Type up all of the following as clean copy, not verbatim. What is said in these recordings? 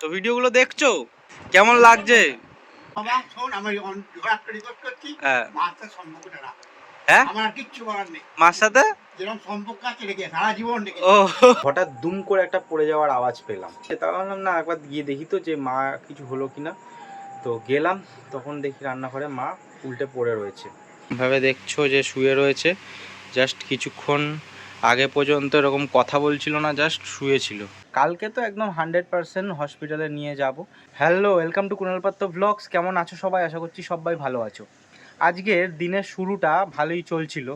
তো ভিডিওগুলো দেখছো কেমন লাগছে? বাবা শোন, আমি একটা রিকোয়েস্ট করছি, হ্যাঁ মার সাথে সম্পর্কটা রাখ। হ্যাঁ, আমার আর কিচ্ছু বলার নেই। মার সাথে যেরকম সম্পর্ক আছে রেখে সারা জীবন রেখে। ও হঠাৎ দুম করে একটা পড়ে যাওয়ার আওয়াজ পেলাম, তা ভাবলাম না একবার গিয়ে দেখি তো যে মা কিছু হলো কিনা। তো গেলাম, তখন দেখি রান্নাঘরে মা উল্টে পড়ে রয়েছে। ভাবে দেখছো যে শুয়ে রয়েছে, জাস্ট কিছুক্ষণ আগে পর্যন্ত এরকম কথা বলছিল না, জাস্ট শুয়েছিল। কালকে তো একদম 100% হসপিটালে নিয়ে যাব। হ্যালো, ওয়েলকাম টু কুণাল পাত্র ব্লগস। কেমন আছো সবাই? আশা করছি সবাই ভালো আছো। আজকের দিনের শুরুটা ভালোই চলছিল,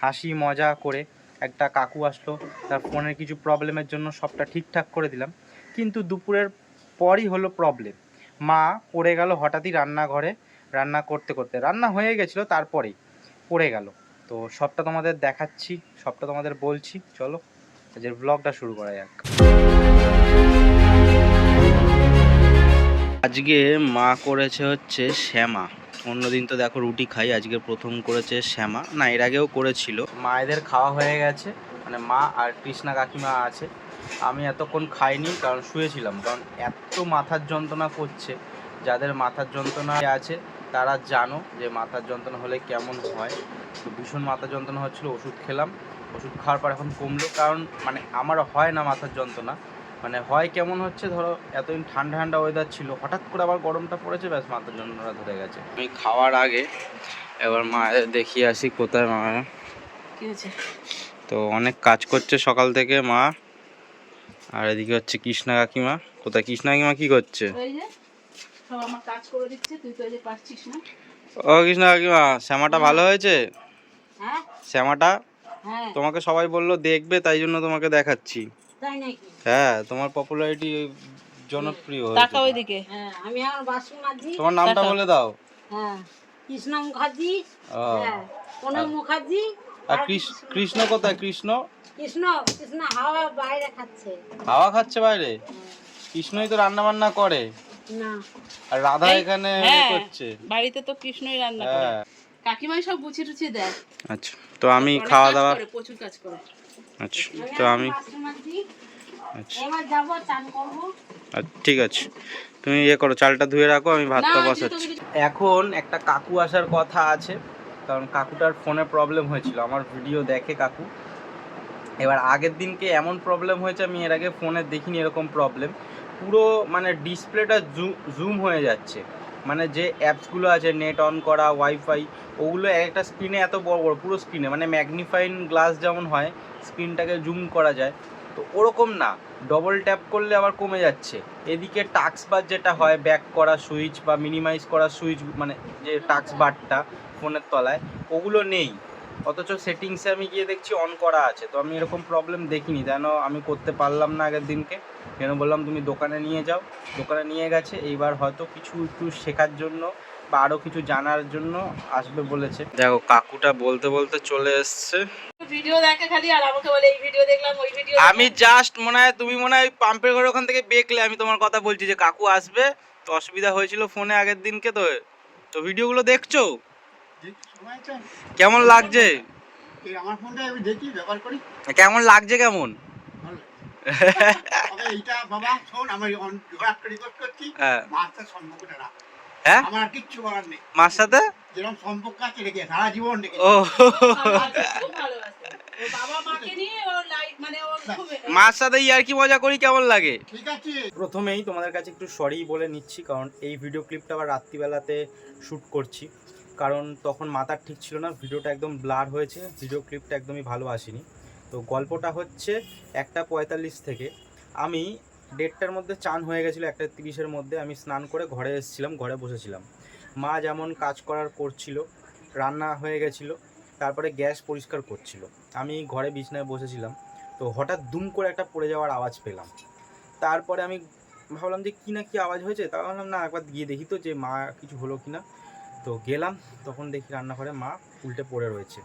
হাসি মজা করে। একটা কাকু আসলো, তার ফোনের কিছু প্রবলেমের জন্য সবটা ঠিকঠাক করে দিলাম। কিন্তু দুপুরের পরই হলো প্রবলেম। মা পড়ে গেল হঠাৎই রান্নাঘরে, রান্না করতে করতে। রান্না হয়ে গেছিলো, তারপরেই পড়ে গেল। তো সবটা তোমাদের দেখাচ্ছি, সবটা তোমাদের বলছি। চলো আজকের ব্লগটা শুরু করা যাক। আজকে মা করেছে হচ্ছে শ্যামা। অন্যদিন তো দেখো রুটি খাই, আজকে প্রথম করেছে শ্যামা। না, এর আগেও করেছিল। মায়েদের খাওয়া হয়ে গেছে, মানে মা আর কৃষ্ণা কাকিমা আছে। আমি এতক্ষণ খাইনি, কারণ শুয়েছিলাম। কারণ এত মাথার যন্ত্রণা করছে। যাদের মাথার যন্ত্রণা আছে তারা জানো যে মাথার যন্ত্রণা হলে কেমন হয়। তো ভীষণ মাথার যন্ত্রণা হচ্ছিলো, ওষুধ খেলাম। ওষুধ খাওয়ার পর এখন কমলো। কারণ মানে আমার হয় না মাথার যন্ত্রণা, মানে হয় কেমন হচ্ছে, ধরো এতদিন ঠান্ডা ঠান্ডা ওয়েদার ছিল, হঠাৎ করে আবার গরমটা পড়েছে, ব্যাস মাথার যন্ত্রণা ধরে গেছে। আমি খাওয়ার আগে এবার মায়ের দেখিয়ে আসি কোথায় মা। কি হয়েছে? তো অনেক কাজ করছে সকাল থেকে মা। আর এদিকে হচ্ছে কৃষ্ণা কাকিমা। কোথায় কৃষ্ণা কাকিমা কি করছে? ওই যে সব আমার কাজ করে দিচ্ছে, তুই তো এই যে পারছিস না। ও কৃষ্ণা কাকিমা, শ্যামাটা ভালো হয়েছে? হ্যাঁ শ্যামাটা হ্যাঁ, তোমাকে সবাই বললো দেখবে, তাই জন্য তোমাকে দেখাচ্ছি। তাই নাকি? হ্যাঁ, তোমার পপুলারিটি জনপ্রিয় হয়েছে। তাকাও ওইদিকে। হ্যাঁ, আমি আমার বাসন মাজি। তোমার নামটা তাকাও। বলে দাও। হ্যাঁ, কৃষ্ণ মুখার্জি। ও, হ্যাঁ, কোনম মুখার্জি। আর কৃষ্ণ কোথায়? কৃষ্ণ কৃষ্ণ কৃষ্ণ হাওয়া বাইরে খাচ্ছে। হাওয়া খাচ্ছে বাইরে? হ্যাঁ। কৃষ্ণই তো রান্না বান্না করে, না, আর রাধা এখানে করছে। বাড়িতে তো কৃষ্ণই রান্না করে। হ্যাঁ, কাকিমাই সব গুছিয়ে টুছিয়ে দেয়। আচ্ছা। তো আমি খাওয়া দাওয়া, প্রচুর কাজ করে। আচ্ছা তো আমি, বাসন মাজি। আচ্ছা এবার যাবো, চান করবো। ঠিক আছে, তুমি ইয়ে করো, চালটা ধুয়ে রাখো, আমি ভাতটা না, বসাচ্ছি। এখন একটা কাকু আসার কথা আছে, কারণ কাকুটার ফোনে প্রবলেম হয়েছিল। আমার ভিডিও দেখে কাকু। এবার আগের দিনকে এমন প্রবলেম হয়েছে, আমি এর আগে ফোনে দেখিনি এরকম প্রবলেম। পুরো মানে ডিসপ্লেটা জুম হয়ে যাচ্ছে। মানে যে অ্যাপসগুলো আছে, নেট অন করা, ওয়াইফাই, ওগুলো একটা স্ক্রিনে এত বড় বড়, পুরো স্ক্রিনে, মানে ম্যাগনিফাইং গ্লাস যেমন হয় স্ক্রিনটাকে জুম করা যায়, তো ওরকম না। ডবল ট্যাপ করলে আবার কমে যাচ্ছে। এদিকে টাস্ক বার যেটা হয়, ব্যাক করা সুইচ বা মিনিমাইজ করা সুইচ, মানে যে টাস্ক বারটা ফোনের তলায়, ওগুলো নেই। অথচ সেটিংসে আমি গিয়ে দেখছি অন করা আছে। তো আমি এরকম প্রবলেম দেখিনি, যেন আমি করতে পারলাম না আগের দিনকে। কেন বললাম তুমি দোকানে নিয়ে যাও, দোকানে নিয়ে গেছে। এইবার হয়তো কিছু একটু শেখার জন্য বা আরও কিছু জানার জন্য আসবে বলেছে। দেখো কাকুটা বলতে বলতে চলে এসছে। ভিডিও দেখে খালি, আর আমাকে বলে এই ভিডিও দেখলাম, ওই ভিডিও আমি জাস্ট মনে হয় তুমি মনে হয় পাম্পের ঘরে ওখান থেকে দেখলে আমি তোমার কথা বলছি যে কাকু আসবে। তো অসুবিধা হয়েছিল ফোনে আগের দিনকে। তো তো ভিডিওগুলো দেখছো সময় আছে, কেমন লাগছে? এই আমার ফোনটা আমি দেখি, ব্যবহার করি। কেমন লাগছে কেমন? ভালো লাগে। তবে এইটা বাবা শোন, আমি একটা রিকোয়েস্ট করছি, হ্যাঁ মার সাথে সম্পর্কটা রাখ। হ্যাঁ, আমার আর কিচ্ছু বলার নেই। মার সাথে যেরকম সম্পর্ক আছে রেখে সারা জীবন রেখে। ও খুব ভালোবাসে। ওর বাবা মাকে নিয়ে ওর লাইফ, মানে ওর খুব মার সাথে ইয়ার কি মজা করি, কেমন লাগে? ঠিক আছে। প্রথমেই তোমাদের কাছে একটু সরি বলে নিচ্ছি, কারণ এই ভিডিও ক্লিপটা আবার রাত্রিবেলাতে শ্যুট করছি। কারণ তখন মাথার ঠিক ছিল না, ভিডিওটা একদম ব্লার হয়েছে, ভিডিও ক্লিপটা একদমই ভালো আসেনি। তো গল্পটা হচ্ছে 1:45 থেকে আমি 1:30টার মধ্যে চান হয়ে গেছিলো, 1:30-এর মধ্যে আমি স্নান করে ঘরে এসেছিলাম, ঘরে বসেছিলাম। মা যেমন কাজ করার করছিল, রান্না হয়ে গেছিলো, তারপরে গ্যাস পরিষ্কার করছিল, আমি ঘরে বিছনায় বসেছিলাম। তো হঠাৎ দুম করে একটা পড়ে যাওয়ার আওয়াজ পেলাম। তারপরে আমি ভাবলাম যে কী না কী আওয়াজ হয়েছে, তা ভাবলাম না একবার গিয়ে দেখি তো যে মা কিছু হলো কি না। তো গেলাম, তখন দেখি রান্নাঘরে মা উল্টে পড়ে রয়েছে।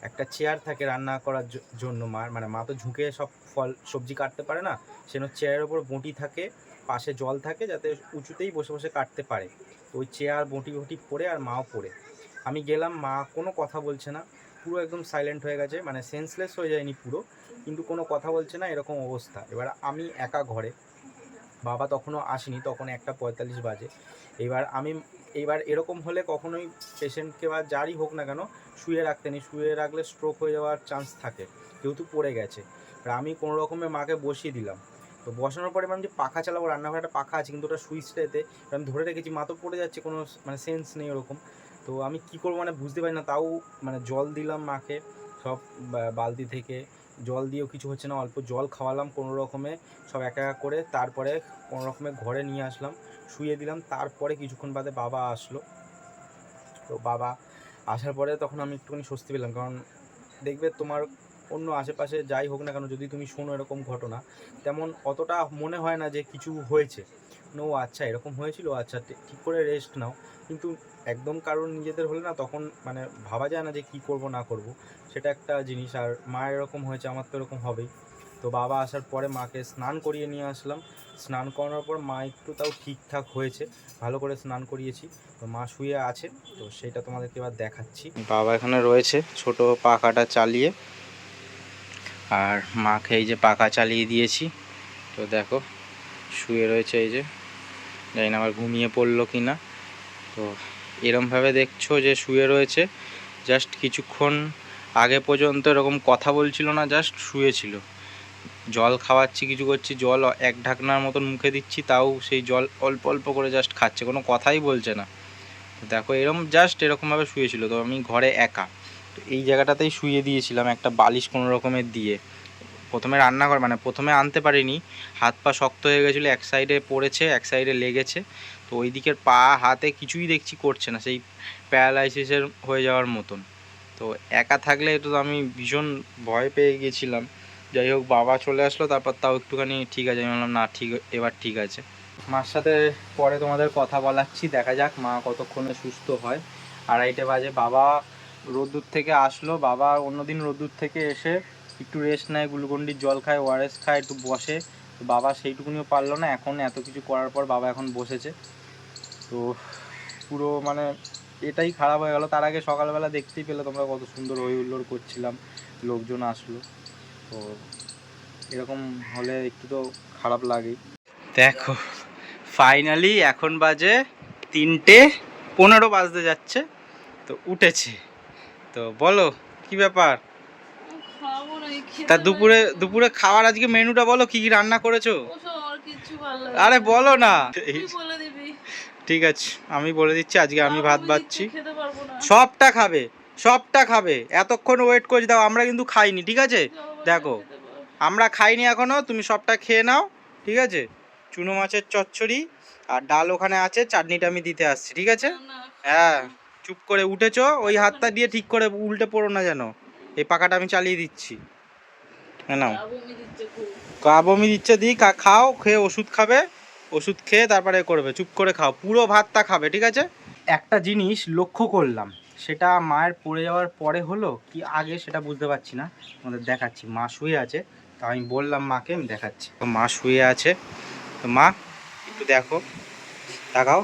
একটা চেয়ার থাকে রান্না করার জন্য মার, মানে মা তো ঝুঁকে সব ফল সবজি কাটতে পারে না, সেজন্য চেয়ারের ওপর বঁটি থাকে, পাশে জল থাকে, যাতে উঁচুতেই বসে বসে কাটতে পারে। তো ওই চেয়ার বঁটি বঁটি পড়ে, আর মাও পড়ে। আমি গেলাম, মা কোনো কথা বলছে না, পুরো একদম সাইলেন্ট হয়ে গেছে, মানে সেন্সলেস হয়ে যায়নি পুরো, কিন্তু কোনো কথা বলছে না, এরকম অবস্থা। এবার আমি একা ঘরে, বাবা তখনও আসেনি, তখন 1:45 বাজে। এইবার এরকম হলে কখনোই পেশেন্টকে বা যারই হোক না কেন শুয়ে রাখতে নেই, শুয়ে রাখলে স্ট্রোক হয়ে যাওয়ার চান্স থাকে, যেহেতু পড়ে গেছে। আর আমি কোনো রকমে মাকে বসিয়ে দিলাম। তো বসানোর পরে আমি যে পাখা চালাবো, রান্নাঘরে একটা পাখা আছে কিন্তু ওটা সুইচটা এতে আমি ধরে রেখেছি, মা তো পড়ে যাচ্ছে, কোনো মানে সেন্স নেই ওরকম। তো আমি কী করবো মানে বুঝতে পারি না, তাও মানে জল দিলাম মাকে, সব বালতি থেকে জল দিয়েও কিছু হচ্ছে না, অল্প জল খাওয়ালাম কোনো রকমে, সব একা একা করে। তারপরে কোনো রকমে ঘরে নিয়ে আসলাম, শুয়ে দিলাম। তারপরে কিছুক্ষণ বাদে বাবা আসলো। তো বাবা আসার পরে তখন আমি একটুখানি স্বস্তি পেলাম, কারণ দেখবে তোমার অন্য আশেপাশে যাই হোক না কেন, যদি তুমি শোনো এরকম ঘটনা, তেমন অতটা মনে হয় না যে কিছু হয়েছে। ও আচ্ছা এরকম হয়েছিল, আচ্ছা ঠিক করে রেস্ট নাও। কিন্তু একদম কারণ নিজেদের হলে না, তখন মানে ভাবা যায় না যে কী করব না করব, সেটা একটা জিনিস। আর মায়ের এরকম হয়েছে, আমার তো এরকম হবেই। তো বাবা আসার পরে মাকে স্নান করিয়ে নিয়ে আসলাম। স্নান করানোর পর মা একটু তাও ঠিকঠাক হয়েছে, ভালো করে স্নান করিয়েছি। তো মা শুয়ে আছে, তো সেটা তোমাদেরকে এবার দেখাচ্ছি। বাবা এখানে রয়েছে ছোট পাখাটা চালিয়ে, আর মাকে এই যে পাখা চালিয়ে দিয়েছি। তো দেখো শুয়ে রয়েছে, এই যে জানি না আবার ঘুমিয়ে পড়লো কি না। তো এরমভাবে দেখছো যে শুয়ে রয়েছে, জাস্ট কিছুক্ষণ আগে পর্যন্ত এরকম কথা বলছিল না, জাস্ট শুয়েছিল। জল খাওয়াচ্ছি, কিছু করছি, জল এক ঢাকনার মতন মুখে দিচ্ছি, তাও সেই জল অল্প অল্প করে জাস্ট খাচ্ছে, কোনো কথাই বলছে না। দেখো এরকম জাস্ট এরকমভাবে শুয়েছিল। তো আমি ঘরে একা, তো এই জায়গাটাতেই শুয়ে দিয়েছিলাম একটা বালিশ কোনো রকমের দিয়ে। প্রথমে রান্নাঘর মানে প্রথমে আনতে পারিনি, হাত পা শক্ত হয়ে গেছিলো, এক সাইডে পড়েছে, এক সাইডে লেগেছে। তো ওই দিকের পা হাতে কিছুই দেখছি করছে না, সেই প্যারালাইসিসের হয়ে যাওয়ার মতন। তো একা থাকলে তো আমি ভীষণ ভয় পেয়ে গেছিলাম। যাই হোক বাবা চলে আসলো, তারপর তাও একটুখানি ঠিক আছে, আমি বললাম না ঠিক, এবার ঠিক আছে। মার সাথে পরে তোমাদের কথা বলাচ্ছি, দেখা যাক মা কতক্ষণে সুস্থ হয়। 2:30 বাজে বাবা রোদ্দুর থেকে আসলো। বাবা অন্যদিন রোদ্দুর থেকে এসে একটু রেস্ট নেয়, গ্লুকন্ডির জল খায়, ওআরএস খায়, একটু বসে। তো বাবা সেইটুকুনিও পারলো না, এখন এত কিছু করার পর বাবা এখন বসেছে। তো পুরো মানে এটাই খারাপ হয়ে গেল। তার আগে সকালবেলা দেখতেই পেলে তোমরা কত সুন্দর হই হুল্লোড় করছিলাম, লোকজন আসলো। তো এরকম হলে একটু তো খারাপ লাগেই। দেখো ফাইনালি এখন বাজে 3:15 বাজতে যাচ্ছে, তো উঠেছে। তো বলো কি ব্যাপার? খাবো না, তা দুপুরে খাওয়ার আজকে মেনুটা বলো, কি কি রান্না করেছো? ওসব আর কিচ্ছু ভালো লাগে আরে না। বলো না। তুই বলে দিবি। ঠিক আছে আমি বলে দিচ্ছি, আজকে আমি ভাত বাচ্ছি। খেতে পারবো না। সবটা খাবে, সবটা খাবে, এতক্ষণ ওয়েট করছি, দাও আমরা কিন্তু খাইনি, ঠিক আছে? দেখো আমরা খাইনি এখনো, তুমি সবটা খেয়ে নাও, ঠিক আছে? চুনো মাছের চচ্চড়ি আর ডাল ওখানে আছে, চাটনিটা আমি দিতে আসছি, ঠিক আছে? হ্যাঁ চুপ করে উঠেছো, ওই হাতটা দিয়ে ঠিক করে উল্টে পড়ো না যেন। এই পাখাটা আমি চালিয়ে দিচ্ছি, নাও। বমি দিচ্ছে, দিই খাও, খেয়ে ওষুধ খাবে, ওষুধ খেয়ে তারপরে করবে, চুপ করে খাও, পুরো ভাতটা খাবে, ঠিক আছে? একটা জিনিস লক্ষ্য করলাম, সেটা মায়ের পড়ে যাওয়ার পরে হলো কি আগে সেটা বুঝতে পারছি না, তোমাদের দেখাচ্ছি। মা শুয়ে আছে, তো আমি বললাম মাকে আমি দেখাচ্ছি। তো মা শুয়ে আছে, তো মা একটু দেখো, তাকাও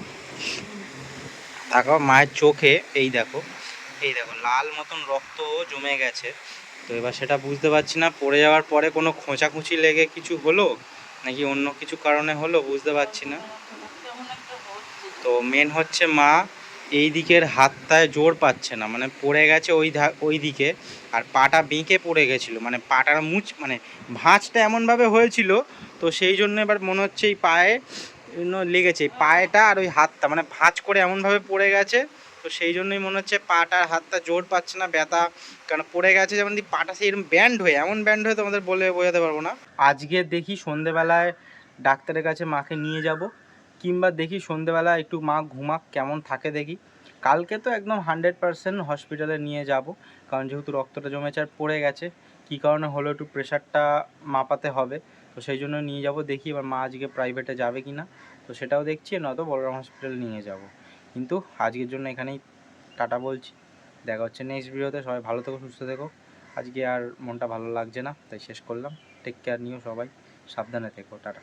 তাকাও মায়ের চোখে, এই দেখো, এই দেখো লাল মতন রক্ত জমে গেছে। তো এবার সেটা বুঝতে পারছি না, পড়ে যাওয়ার পরে কোনো খোঁচাখুচি লেগে কিছু হলো নাকি অন্য কিছু কারণে হলো, বুঝতে পারছি না। তো মেন হচ্ছে মা এই দিকের হাতটায় জোর পাচ্ছে না, মানে পড়ে গেছে ওই দিকে, আর পাটা বেঁকে পড়ে গেছিলো, মানে পাটার মানে ভাঁজটা এমনভাবে হয়েছিল। তো সেই জন্য এবার মনে হচ্ছে এই পায়ে লেগেছে, পায়েটা আর ওই হাতটা মানে ভাঁজ করে এমনভাবে পড়ে গেছে। তো সেই জন্যই মনে হচ্ছে পাটা আর হাতটা জোর পাচ্ছে না, ব্যথা, কারণ পড়ে গেছে যেমন পাটা সেই এরকম ব্যান্ড হয়ে, এমন ব্যান্ড হয়ে তোমাদের বলে বোঝাতে পারবো না। আজকে দেখি সন্ধেবেলায় ডাক্তারের কাছে মাকে নিয়ে যাব, কিংবা দেখি সন্ধেবেলা একটু মা ঘুমাক, কেমন থাকে দেখি। কালকে তো একদম 100% হসপিটালে নিয়ে যাব, কারণ যেহেতু রক্তটা জমেছে আর পড়ে গেছে, কী কারণে হলো একটু প্রেশারটা মাপাতে হবে। তো সেই জন্য নিয়ে যাব, দেখি এবার মা আজকে প্রাইভেটে যাবে কি না, তো সেটাও দেখছি, নয়তো বলরাম হসপিটালে নিয়ে যাব। কিন্তু আজকের জন্য এখানেই টাটা বলছি, দেখা হচ্ছে নেক্সট ভিডিওতে। সবাই ভালো থেকো, সুস্থ থেকো। আজকে আর মনটা ভালো লাগছে না, তাই শেষ করলাম। টেক কেয়ার নিও সবাই, সাবধানে থেকো, টাটা।